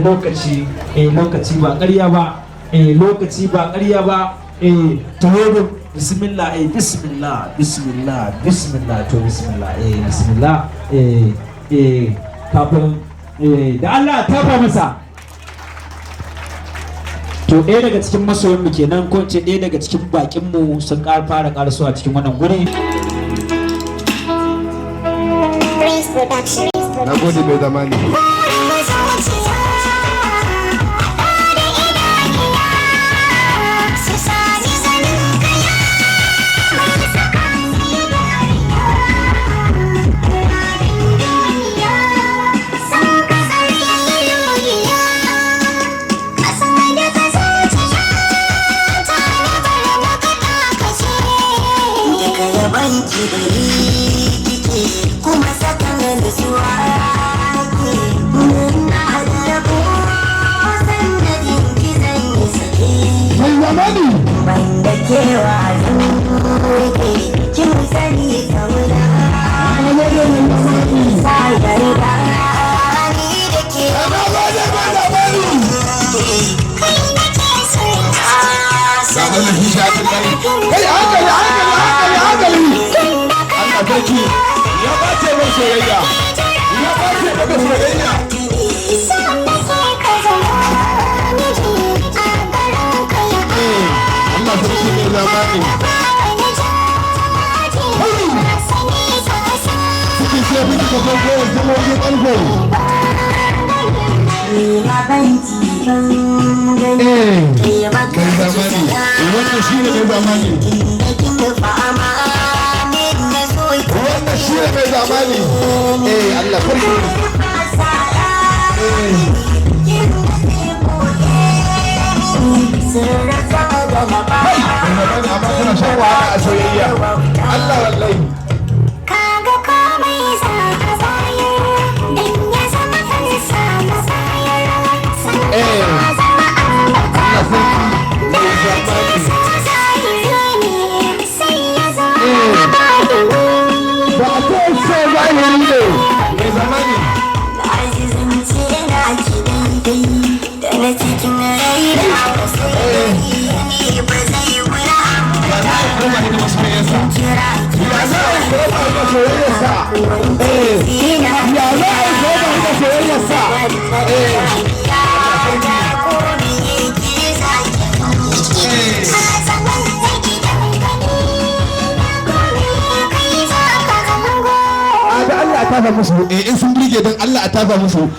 lokaci ba ƙarya ba lokaci ba ƙarya ba tahodo bismillah bismillah bismillah bismillah to bismillah bismillah kafin da Allah ta fa masa to ɗaya daga cikin masoyanmu kenan ko ce ɗaya daga cikin bakinmu sun fara ƙarasu a cikin wannan guri. Na gode mai zamani. kuma sakan da suwa ke na halabu san da jinki zan yi sake ban da kewa zan rike kin sani kamuna sa yarda ni da ke kai na ke son ka sani Sarki ya bace mai soyayya ya bace daga soyayya Allah sarki mai zamani cikin sai biki ka farko yanzu wajen ɓango kai zamani wannan shi ne mai zamani wannan shi ne mai zamani Allah farko amma kana shan wahala a soyayya Allah wallahi kaga komai za ka bayar in ya zama kansa masayar san ka zama ambata da ya ce so zahiri ne sai ya zama badini ba a ce so zahiri ne mai zamani azizin ce na ki daidai da na cikin rai da wasu ne ba zai wura ba za a koma da masoyarsa kira ya za a koma da soyayyarsa ya za a koma da soyayyarsa da Allah a tafa musu in sun burge don Allah a tafa musu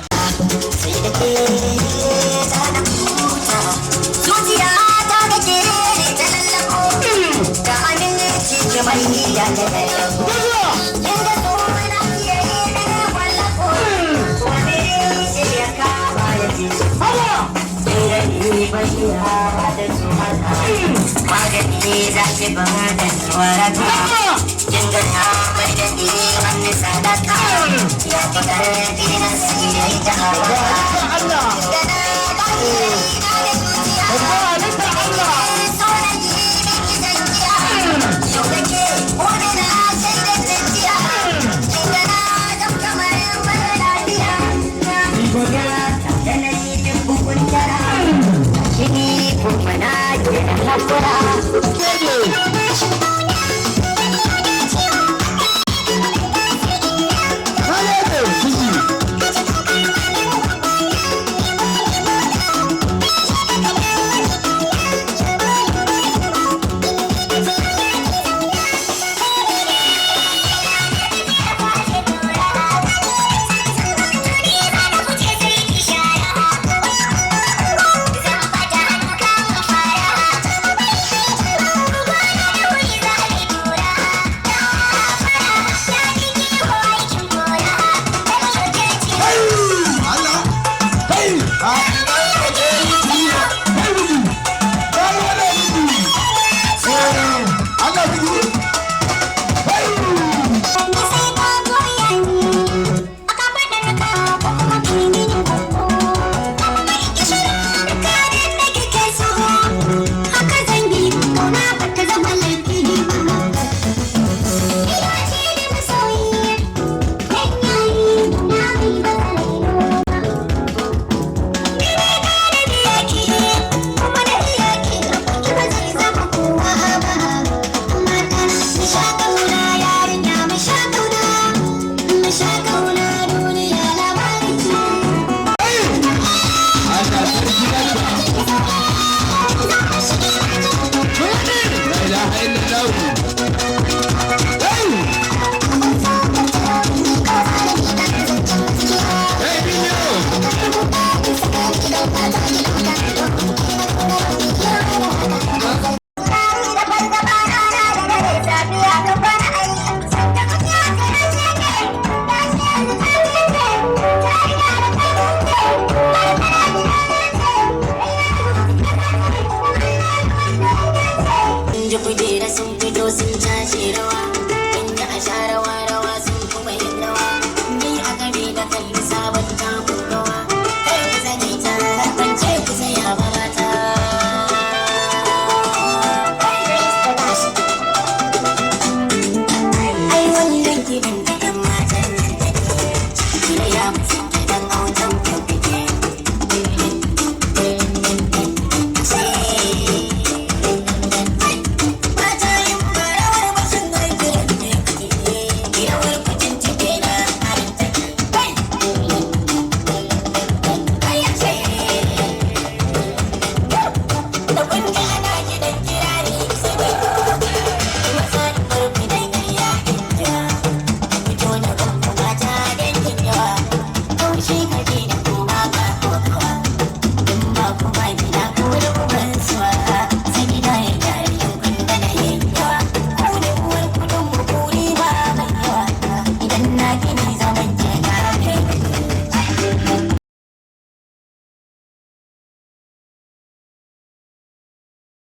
guje-guje